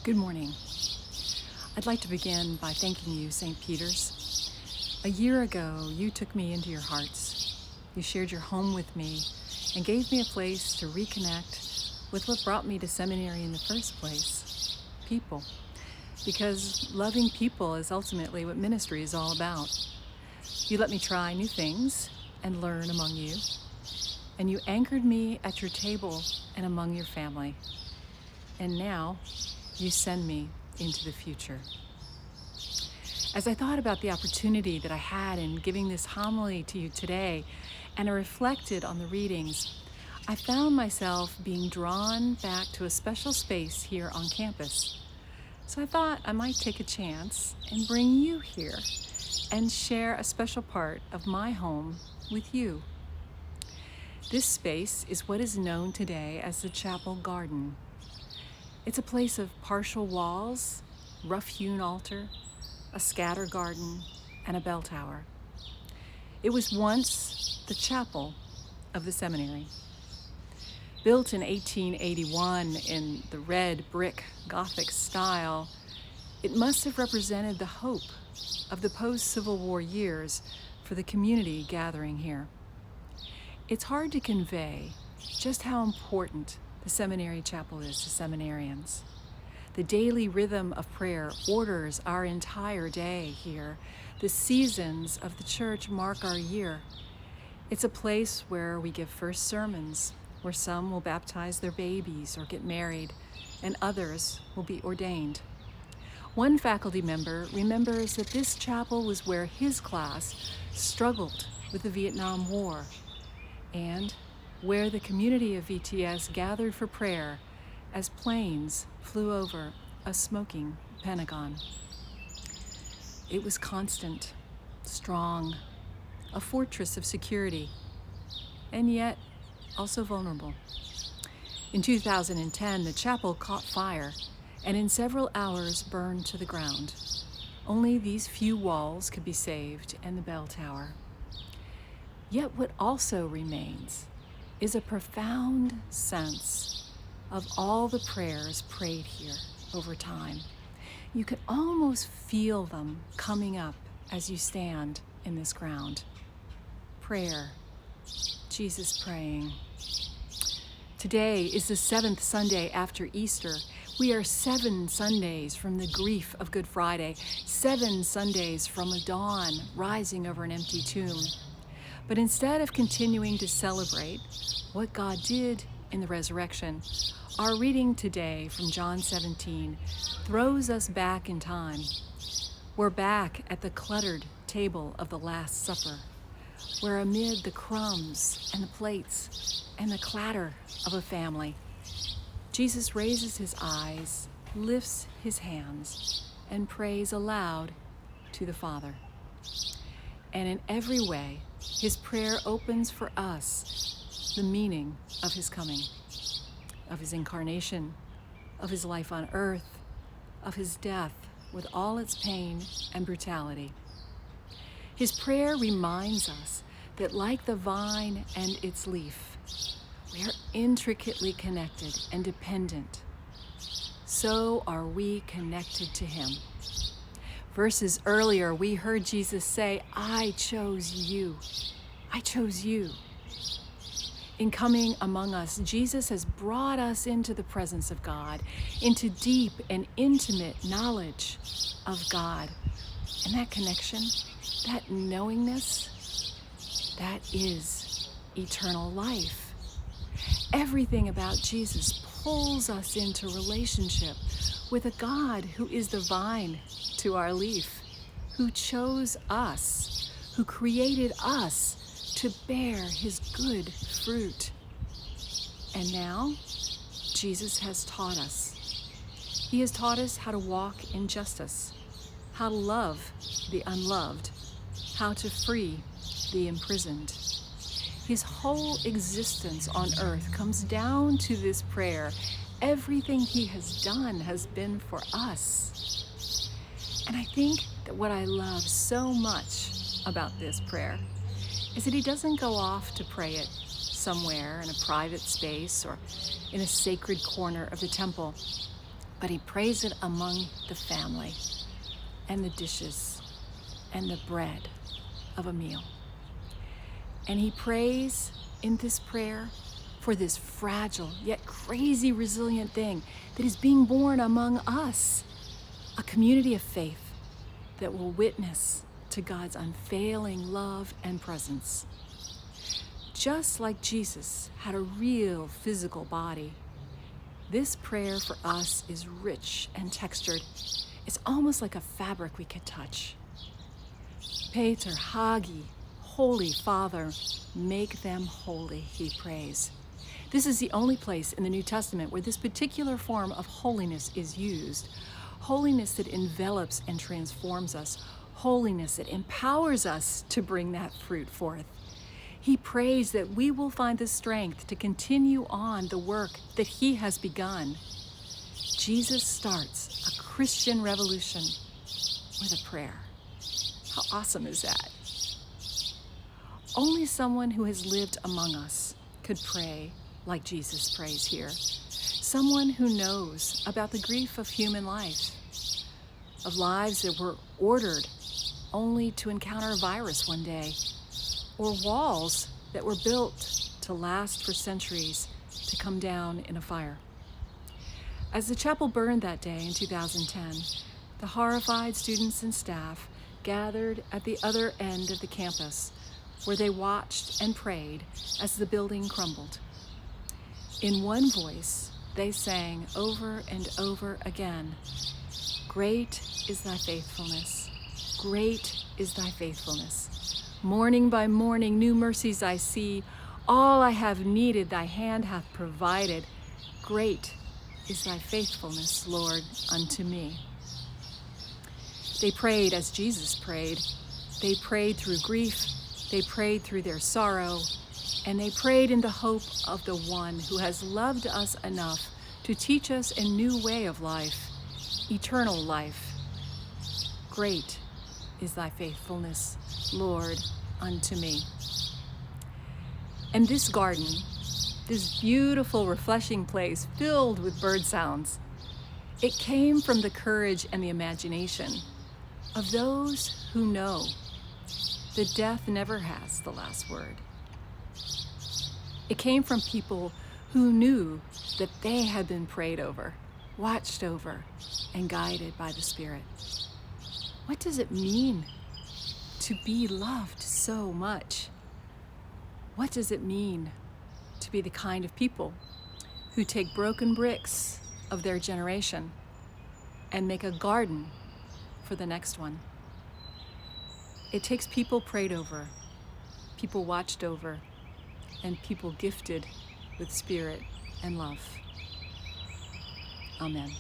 Good morning. I'd like to begin by thanking you, St. Peter's. A year ago, you took me into your hearts. You shared your home with me and gave me a place to reconnect with what brought me to seminary in the first place, people. Because loving people is ultimately what ministry is all about. You let me try new things and learn among you. And you anchored me at your table and among your family. And now, you send me into the future. As I thought about the opportunity that I had in giving this homily to you today, and I reflected on the readings, I found myself being drawn back to a special space here on campus. So I thought I might take a chance and bring you here and share a special part of my home with you. This space is what is known today as the chapel garden. It's a place of partial walls, rough-hewn altar, a scatter garden, and a bell tower. It was once the chapel of the seminary. Built in 1881 in the red brick Gothic style, it must have represented the hope of the post-Civil War years for the community gathering here. It's hard to convey just how important the seminary chapel is to seminarians. The daily rhythm of prayer orders our entire day here. The seasons of the church mark our year. It's a place where we give first sermons, where some will baptize their babies or get married, and others will be ordained. One faculty member remembers that this chapel was where his class struggled with the Vietnam War, and where the community of VTS gathered for prayer as planes flew over a smoking Pentagon. It was constant, strong, a fortress of security, and yet also vulnerable. In 2010, the chapel caught fire and in several hours burned to the ground. Only these few walls could be saved and the bell tower. Yet what also remains is a profound sense of all the prayers prayed here over time. You can almost feel them coming up as you stand in this ground. Prayer, Jesus praying. Today is the 7th Sunday after Easter. We are 7 Sundays from the grief of Good Friday, 7 Sundays from a dawn rising over an empty tomb. But instead of continuing to celebrate what God did in the resurrection, our reading today from John 17 throws us back in time. We're back at the cluttered table of the Last Supper, where amid the crumbs and the plates and the clatter of a family, Jesus raises his eyes, lifts his hands, and prays aloud to the Father. And in every way, his prayer opens for us the meaning of his coming, of his incarnation, of his life on earth, of his death with all its pain and brutality. His prayer reminds us that like the vine and its leaf, we are intricately connected and dependent. So are we connected to him. Verses earlier, we heard Jesus say, I chose you. I chose you. In coming among us, Jesus has brought us into the presence of God, into deep and intimate knowledge of God. And that connection, that knowingness, that is eternal life. Everything about Jesus pulls us into relationship with a God who is the vine to our leaf, who chose us, who created us to bear his good fruit. And now, Jesus has taught us. He has taught us how to walk in justice, how to love the unloved, how to free the imprisoned. His whole existence on earth comes down to this prayer. Everything he has done has been for us. And I think that what I love so much about this prayer is that he doesn't go off to pray it somewhere in a private space or in a sacred corner of the temple. but he prays it among the family and the dishes and the bread of a meal. And he prays in this prayer for this fragile yet crazy resilient thing that is being born among us, a community of faith that will witness to God's unfailing love and presence. Just like Jesus had a real physical body, this prayer for us is rich and textured. It's almost like a fabric we could touch. Pater Hagi, Holy Father, make them holy, he prays. This is the only place in the New Testament where this particular form of holiness is used. Holiness that envelops and transforms us. Holiness that empowers us to bring that fruit forth. He prays that we will find the strength to continue on the work that he has begun. Jesus starts a Christian revolution with a prayer. How awesome is that? Only someone who has lived among us could pray like Jesus prays here. Someone who knows about the grief of human life, of lives that were ordered only to encounter a virus one day, or walls that were built to last for centuries to come down in a fire. As the chapel burned that day in 2010, the horrified students and staff gathered at the other end of the campus, where they watched and prayed as the building crumbled. In one voice, they sang over and over again, "Great is thy faithfulness, great is thy faithfulness. Morning by morning, new mercies I see. All I have needed, thy hand hath provided. Great is thy faithfulness, Lord, unto me." They prayed as Jesus prayed. They prayed through grief. They prayed through their sorrow. And they prayed in the hope of the one who has loved us enough to teach us a new way of life, eternal life. Great is thy faithfulness, Lord, unto me. And this garden, this beautiful, refreshing place filled with bird sounds, it came from the courage and the imagination of those who know that death never has the last word. It came from people who knew that they had been prayed over, watched over, and guided by the Spirit. What does it mean to be loved so much? What does it mean to be the kind of people who take broken bricks of their generation and make a garden for the next one? It takes people prayed over, people watched over, and people gifted with spirit and love. Amen.